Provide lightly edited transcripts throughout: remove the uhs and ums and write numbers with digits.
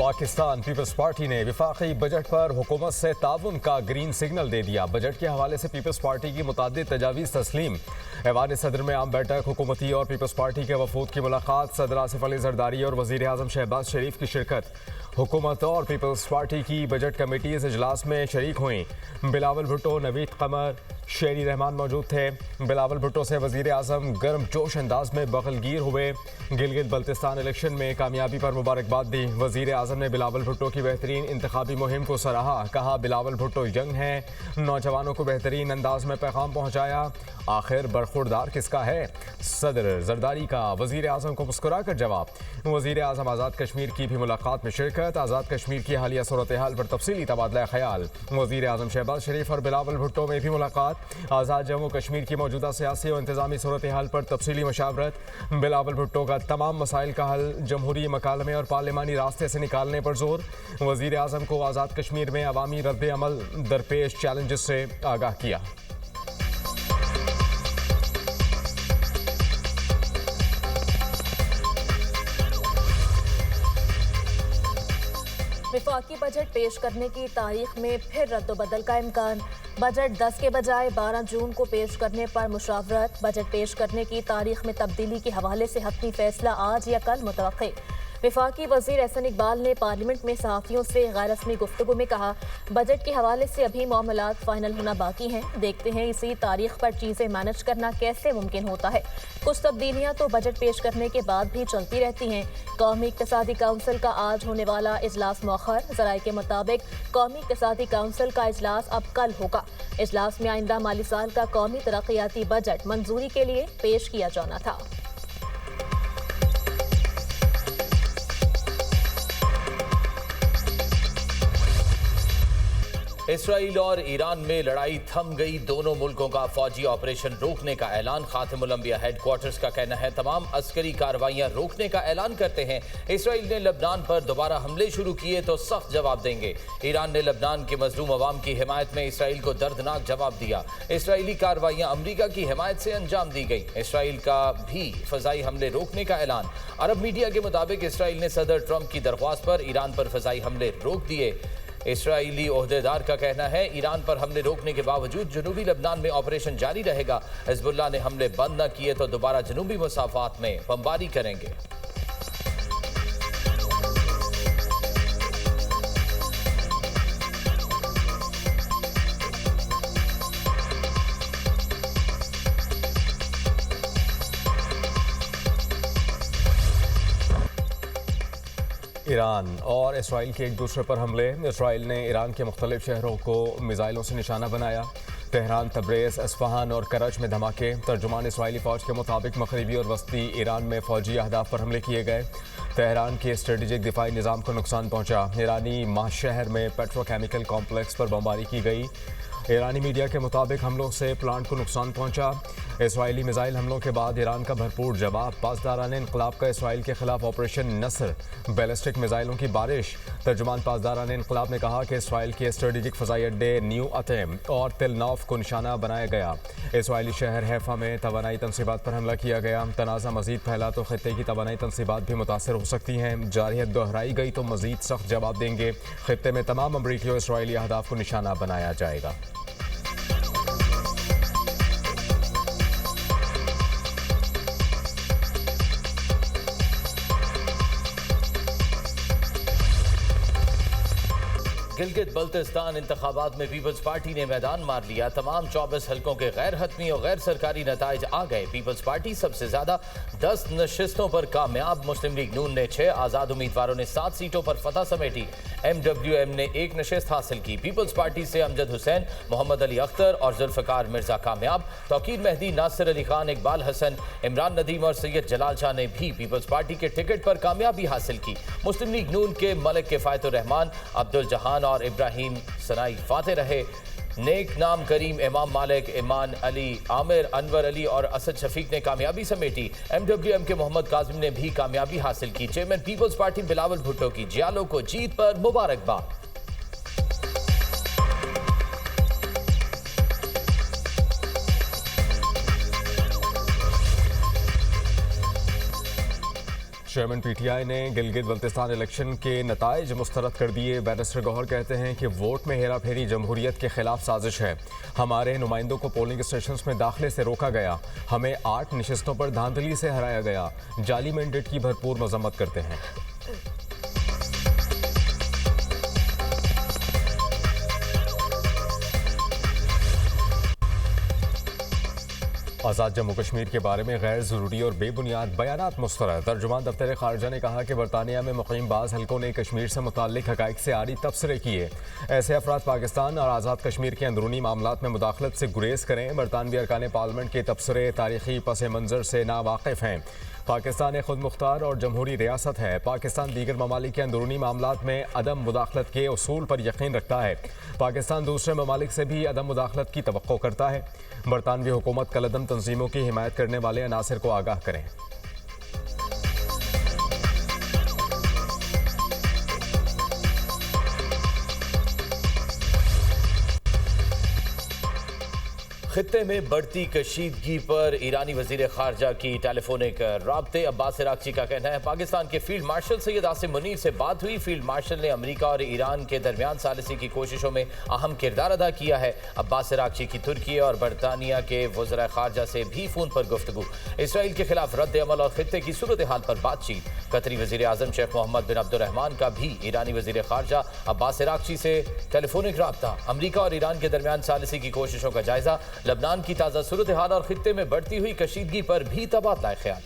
Pakistan peoples party ने विफाकी budget पर हुकूमत से ताउन का ग्रीन सिग्नल दे दिया। बजट के हवाले से पीपल्स पार्टी की मुतादिद तजावीज़ तस्लीम। ऐवान सदर में आम बैठक, हुकूमती और पीपल्स पार्टी के वफूद की मुलाकात, सदर आसिफ अली जरदारी और वज़ीर आज़म शहबाज शरीफ की शिरकत। हुकूमत और पीपल्स पार्टी की बजट कमेटी इस इजलास में शरीक हुई। बिलावल भुट्टो, नवीद कमर, शेरी रहमान मौजूद थे। बिलावल भुट्टो से वज़ीर आज़म गर्म जोश अंदाज में बगलगीर हुए। गिलगित बल्तिस्तान इलेक्शन में कामयाबी पर मुबारकबाद दी। वज़ीर आज़म ने बिलावल भुट्टो की बेहतरीन इंतखाबी मुहिम को सराहा। कहा, बिलावल भुट्टो यंग हैं, नौजवानों को बेहतरीन अंदाज में पैगाम पहुँचाया। आखिर बरखुरदार किसका है? सदर जरदारी का वज़ीर आज़म को मुस्कुरा कर जवाब। वज़ीर आज़म आज़ाद कश्मीर की भी मुलाकात में शिरकत। आज़ाद कश्मीर की हालिया सूरत हाल पर तफसीली तबादला ख्याल। वज़ीर आज़म शहबाज शरीफ और बिलावल भुट्टो में भी मुलाकात। आज़ाद जम्मू कश्मीर की मौजूदा सियासी और इंतज़ामी सूरत हाल पर तफसीली मशावरत। बिलावल भुट्टो का तमाम मसाइल का हल जमहूरी मकालमे और पार्लिमानी रास्ते से निकालने पर जोर। वज़ीर आज़म को आज़ाद कश्मीर में अवामी रद्द अमल दरपेश चैलेंजेस से आगाह किया। विफाकी बजट पेश करने की तारीख में फिर रद्दोबदल का इम्कान। बजट 10 के बजाय 12 जून को पेश करने पर मुशावरत। बजट पेश करने की तारीख में तब्दीली के हवाले से हतमी फैसला आज या कल मुतवक्किल। विफाकी वज़ीर एहसन इकबाल ने पार्लियामेंट में सहाफ़ियों से गैर रस्मी गुफ्तगू में कहा, बजट के हवाले से अभी मामलात फाइनल होना बाकी हैं। देखते हैं इसी तारीख पर चीज़ें मैनेज करना कैसे मुमकिन होता है। कुछ तब्दीलियाँ तो बजट पेश करने के बाद भी चलती रहती हैं। कौमी इक़्तिसादी काउंसिल का आज होने वाला इजलास मौखर। ज़राए के मुताबिक कौमी इक़्तिसादी काउंसिल का इजलास अब कल होगा। इजलास में आइंदा माली साल का कौमी तरक्याती बजट मंजूरी के लिए पेश किया जाना था। इसराइल और ईरान में लड़ाई थम गई। दोनों मुल्कों का फौजी ऑपरेशन रोकने का ऐलान। खातिमुल अंबिया हेडक्वार्टर्स का कहना है, तमाम अस्करी कार्रवाइयां रोकने का ऐलान करते हैं। इसराइल ने लबनान पर दोबारा हमले शुरू किए तो सख्त जवाब देंगे। ईरान ने लबनान के मजलूम अवाम की हिमायत में इसराइल को दर्दनाक जवाब दिया। इसराइली कार्रवाइयां अमरीका की हिमायत से अंजाम दी गई। इसराइल का भी फजाई हमले रोकने का ऐलान। अरब मीडिया के मुताबिक इसराइल ने सदर ट्रंप की दरख्वास्त पर ईरान पर फजाई हमले रोक दिए। इसराइली ओहदेदार का कहना है, ईरान पर हमले रोकने के बावजूद जनूबी लबनान में ऑपरेशन जारी रहेगा। हिजबुल्लाह ने हमले बंद न किए तो दोबारा जनूबी मसाफात में बमबारी करेंगे। ईरान और इसराइल के एक दूसरे पर हमले। इसराइल ने ईरान के मुख्तलिफ शहरों को मिसाइलों से निशाना बनाया। तेहरान, तब्रेज़, अस्फहान और करच में धमाके। तर्जुमान इसराइली फ़ौज के मुताबिक मगरबी और वस्ती ईरान में फ़ौजी अहदाफ पर हमले किए गए। तेहरान के स्ट्रेटेजिक दिफाई निज़ाम को नुकसान पहुँचा। ईरानी माशहर में पेट्रोकेमिकल कॉम्प्लेक्स पर बमबारी की गई। ईरानी मीडिया के मुताबिक हमलों से प्लांट को नुकसान पहुंचा। इसराइली मिसाइल हमलों के बाद ईरान का भरपूर जवाब। पासदारान इनकलाब का इसराइल के खिलाफ ऑपरेशन नसर, बैलिस्टिक मिसाइलों की बारिश। तर्जुमान पासदारान इनकलाब ने कहा कि इसराइल के स्ट्रेटेजिक फ़ज़ाई अड्डे न्यू अतेम और तिलनौफ को निशाना बनाया गया। इसराइली शहर हैफा में तवानाई तनसीबात पर हमला किया गया। तनाज़ा मज़ीद फैला तो खित्ते की तवानाई तनसीबात भी मुतासर हो सकती हैं। जारहियत दोहराई गई तो मज़ीद सख्त जवाब देंगे। खित्ते में तमाम अमरीकी और इसराइली अहदाफ को निशाना बनाया जाएगा। गिलगित बल्तिस्तान इंतखाबात में पीपल्स पार्टी ने मैदान मार लिया। तमाम 24 हल्कों के गैर हतमी और गैर सरकारी नताइज आ गए। पीपल्स पार्टी सबसे ज्यादा 10 नशिस्तों पर कामयाब। मुस्लिम लीग नून ने 6, आज़ाद उम्मीदवारों ने 7 सीटों पर फतह समेटी। MWM ने 1 नशिस्त हासिल की। पीपल्स पार्टी से अमजद हुसैन, मोहम्मद अली अख्तर और जुल्फ़िकार मिर्जा कामयाब। तौकीर मेहदी, नासिर अली खान, इकबाल हसन, इमरान नदीम और सैयद जलाल शाह ने भी पीपल्स पार्टी के टिकट पर कामयाबी हासिल की। मुस्लिम लीग नून के मलिक किफ़ायतुर रहमान, अब्दुल जहान और इब्राहिम सनाई फाते रहे। नेक नाम करीम, इमाम मालिक, ईमान अली, आमिर, अनवर अली और असद शफीक ने कामयाबी समेटी। MWM के मोहम्मद काजिम ने भी कामयाबी हासिल की। चेयरमैन पीपल्स पार्टी बिलावल भुट्टो की जियालो को जीत पर मुबारकबाद। चेयरमैन पीटीआई ने गिलगित बल्तिस्तान इलेक्शन के नताइज मुस्तरद कर दिए। बैरिस्टर गौहर कहते हैं कि वोट में हेरा फेरी जमहूरियत के खिलाफ साजिश है। हमारे नुमाइंदों को पोलिंग स्टेशन में दाखिले से रोका गया, हमें 8 नशिस्तों पर धांधली से हराया गया। जाली मैंडेट की भरपूर मजम्मत करते हैं। आज़ाद जम्मू कश्मीर के बारे में गैर ज़रूरी और बेबुनियाद बयानात मुस्तरद। तर्जुमान दफ्तर खारजा ने कहा कि बरतानिया में मुक़ीम बाज़ हल्कों ने कश्मीर से मुताल्लिक़ हक़ाइक़ से आरी तबसरे किए। ऐसे अफराद पाकिस्तान और आज़ाद कश्मीर के अंदरूनी मामलात में मुदाखलत से गुरेज करें। बरतानवी अरकान पार्लियामेंट के तबसरे तारीख़ी पस मंज़र से नावाकिफ़ हैं। पाकिस्तान एक खुद मुख्तार और जमहूरी रियासत है। पाकिस्तान दीगर ममालिक के अंदरूनी मामलात में अदम मुदाखलत के उसूल पर यकीन रखता है। पाकिस्तान दूसरे ममालिक से भी अदम मुदाखलत की तवक्को करता है। बरतानवी हुकूमत कलअदम तंजीमों की हिमायत करने वाले अनासर को आगाह करें। खित्ते में बढ़ती कशीदगी पर ईरानी वजीर खारजा की टेलीफोनिक राब्ते। अब्बास इराक़ची का कहना है पाकिस्तान के फील्ड मार्शल सैयद आसिम मुनीर से बात हुई। फील्ड मार्शल ने अमेरिका और ईरान के दरमियान सालिसी की कोशिशों में अहम किरदार अदा किया है। अब्बास इराक़ची की तुर्की और बरतानिया के वज़रा खारजा से भी फ़ोन पर गुफ्तगू। इसराइल के खिलाफ रद्द अमल और खित्ते की सूरत हाल पर बातचीत। कतरी वज़ीर आज़म शेख मोहम्मद बिन अब्दुर्रहमान का भी ईरानी वज़ीर खारजा अब्बास इराक़ची से टेलीफोनिक राब्ता। अमेरिका और ईरान के दरमियान सालिसी की कोशिशों का जायजा। लबनान की ताज़ा सूरत हाल और खित्ते में बढ़ती हुई कशीदगी पर भी तबादला ख्याल।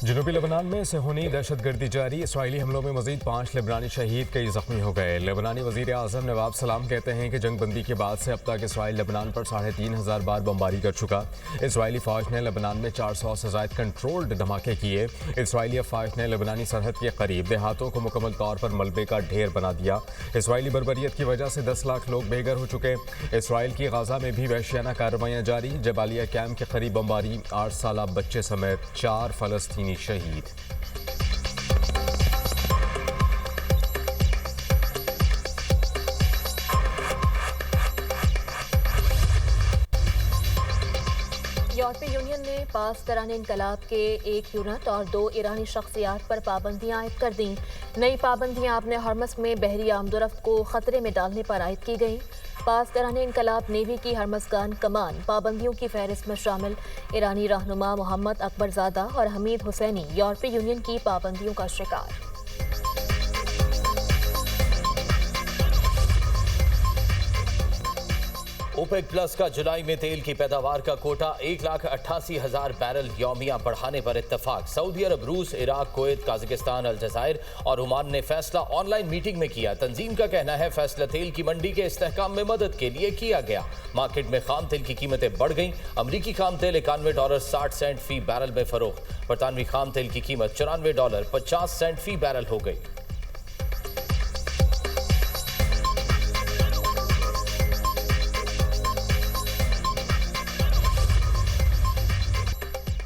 जनूबी लेबनान में सेहूनी दहशतगर्दी जारी। इसराइली हमलों में मजीद 5 लेबनानी शहीद, कई जख्मी हो गए। लेबनानी वजीर आज़म नवाब सलाम कहते हैं कि जंग बंदी के बाद से अब तक इसराइल लेबनान पर 3500 बार बमबारी कर चुका। इसराइली फ़ौज ने लेबनान में 400 से ज़ायद कंट्रोल्ड धमाके किए। इसराइली अफवाज ने लेबनानी सरहद के करीब देहातों को मुकम्मल तौर पर मलबे का ढेर बना दिया। इसराइली बर्बरियत की वजह से 10 लाख लोग बेघर हो चुके। इसराइल की गाजा में भी वहशियाना कार्रवाइयाँ जारी। जबालिया कैम्प के करीब बमबारी, 8 साल बच्चे समेत 4 फ़लस्तीनी शहीद। यूरोपीय यूनियन ने पास दौरान इनकलाब के 1 यूनिट और 2 ईरानी शख्सियात पर पाबंदियां आयद कर दी। नई पाबंदियां अपने हरमस में बहरी आमदोरफ्त को खतरे में डालने पर आयद की गई। पास दौरान इनकलाब नेवी की हरमसगान कमान पाबंदियों की फहरिस्त में शामिल। ईरानी रहनुमा मोहम्मद अकबरजादा और हमीद हुसैनी यूरोपीय यूनियन की पाबंदियों का शिकार। ओपेक प्लस का जुलाई में तेल की पैदावार का कोटा 1,88,000 बैरल यौमिया बढ़ाने पर इत्तफाक। सऊदी अरब, रूस, इराक, कुवैत, काज़ाकिस्तान, अलजज़ायर और ओमान ने फैसला ऑनलाइन मीटिंग में किया। तंजीम का कहना है फैसला तेल की मंडी के इस्तेहकाम में मदद के लिए किया गया। मार्केट में खाम तेल की कीमतें बढ़ गईं। अमरीकी खाम तेल $91.60 फी बैरल में फरोख्त। बरतानवी खाम तेल की कीमत $94.50 फी बैरल हो गई।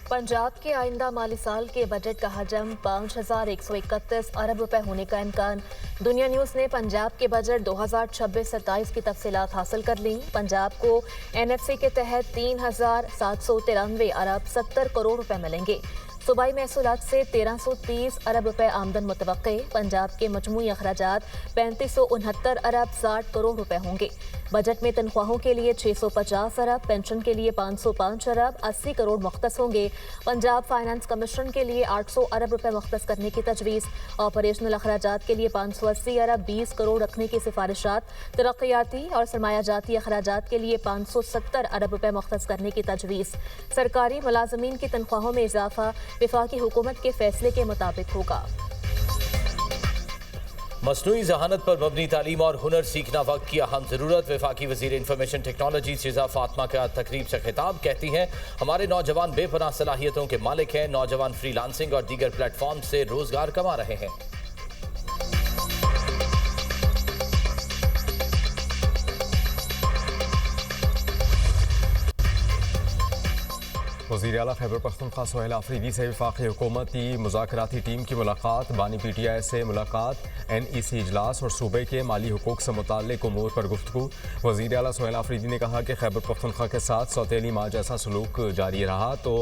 पंजाब के आइंदा माली साल के बजट का हजम 5,131 अरब रुपए होने का इम्कान। दुनिया न्यूज़ ने पंजाब के बजट 2026-27 की तफसीलात हासिल कर ली। पंजाब को NFC के तहत 3,793 अरब 70 करोड़ रुपए मिलेंगे। सूबाई महसूलात से 1,330 अरब रुपए आमदन मुतवक्के। पंजाब के मजमूई अखराजात 3,569 अरब 60 करोड़ रुपए होंगे। बजट में तनख्वाहों के लिए 650 अरब, पेंशन के लिए 505 अरब 80 करोड़ मुख्तस होंगे। पंजाब फाइनेंस कमीशन के लिए 800 अरब रुपए मुख्तस करने की तजवीज़। ऑपरेशनल अखराजात के लिए 580 अरब 20 करोड़ रखने की सिफारिशात। तरक्याती और सरमायाजाती अखराजात के लिए 570 अरब रुपए मुख्तस करने की तजवीज़। सरकारी मुलाजमीन की तनख्वाहों में इजाफा वफाकी हुकूमत के फैसले के मुताबिक होगा। मसनूई जहानत पर मबनी तालीम और हुनर सीखना वक्त की अहम ज़रूरत। वफाकी वज़ीर इंफॉर्मेशन टेक्नोलॉजी शिजा फातिमा का तकरीब से खिताब। कहती हैं हमारे नौजवान बेपनाह सलाहियतों के मालिक हैं। नौजवान फ्रीलांसिंग और दीगर प्लेटफॉर्म से रोजगार कमा रहे हैं। वज़ीर आला खैबर पख्तूनख्वा सोहेल आफरीदी से वफाकी हुकूमती मुज़ाकराती टीम की मुलाकात। बानी PTI से मुलाकात, NEC इजलास और सूबे के माली हुकूक से मुताल्लिक़ उमूर पर गुफ्तगू। वज़ीर आला सोहेल आफरीदी ने कहा कि खैबर पख्तूनख्वा के साथ सौतेली माँ जैसा सलूक जारी रहा तो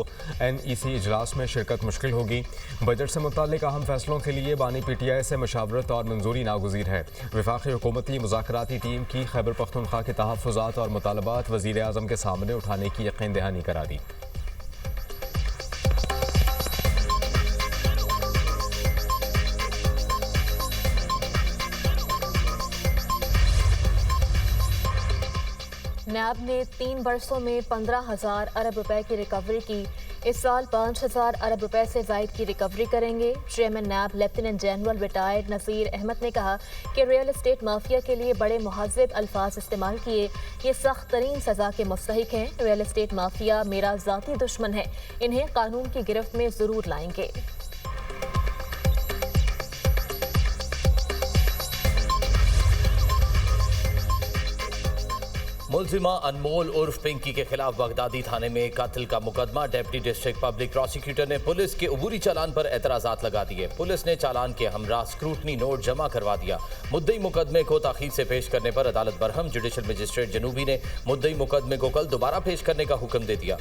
NEC इजलास में शिरकत मुश्किल होगी। बजट से मुताल्लिक़ अहम फैसलों के लिए बानी PTI से मशावरत और मंजूरी नागुज़ीर है। वफाकी हुकूमती मुज़ाकराती टीम की खैबर पख्तूनख्वा के तहफ़्फ़ुज़ात और मुतालबात वज़ीर आज़म के सामने उठाने की यकीन दहानी करा दी। नैब ने 3 वर्षों में 15,000 अरब रुपए की रिकवरी की। इस साल 5,000 अरब रुपए से ज़ायद की रिकवरी करेंगे। चेयरमैन नैब लेफ्टिनेंट जनरल रिटायर्ड नज़ीर अहमद ने कहा कि रियल एस्टेट माफिया के लिए बड़े मुहज़्ज़ब अल्फाज इस्तेमाल किए। ये सख्त तरीन सज़ा के मुस्तहिक हैं। रियल एस्टेट माफिया मेरा ज़ाती दुश्मन है, इन्हें कानून की गिरफ्त में ज़रूर लाएंगे। मुलजिमा अनमोल उर्फ पिंकी के खिलाफ बगदादी थाने में कत्ल का मुकदमा। डेप्टी डिस्ट्रिक्ट पब्लिक प्रोसिक्यूटर ने पुलिस के अबूरी चालान पर एतराज़ात लगा दिए। पुलिस ने चालान के हमरा स्क्रूटनी नोट जमा करवा दिया। मुद्दई मुकदमे को ताखीर से पेश करने पर अदालत बरहम। जुडिशल मजिस्ट्रेट जनूबी ने मुद्दई मुकदमे को कल दोबारा पेश करने का हुक्म दे दिया।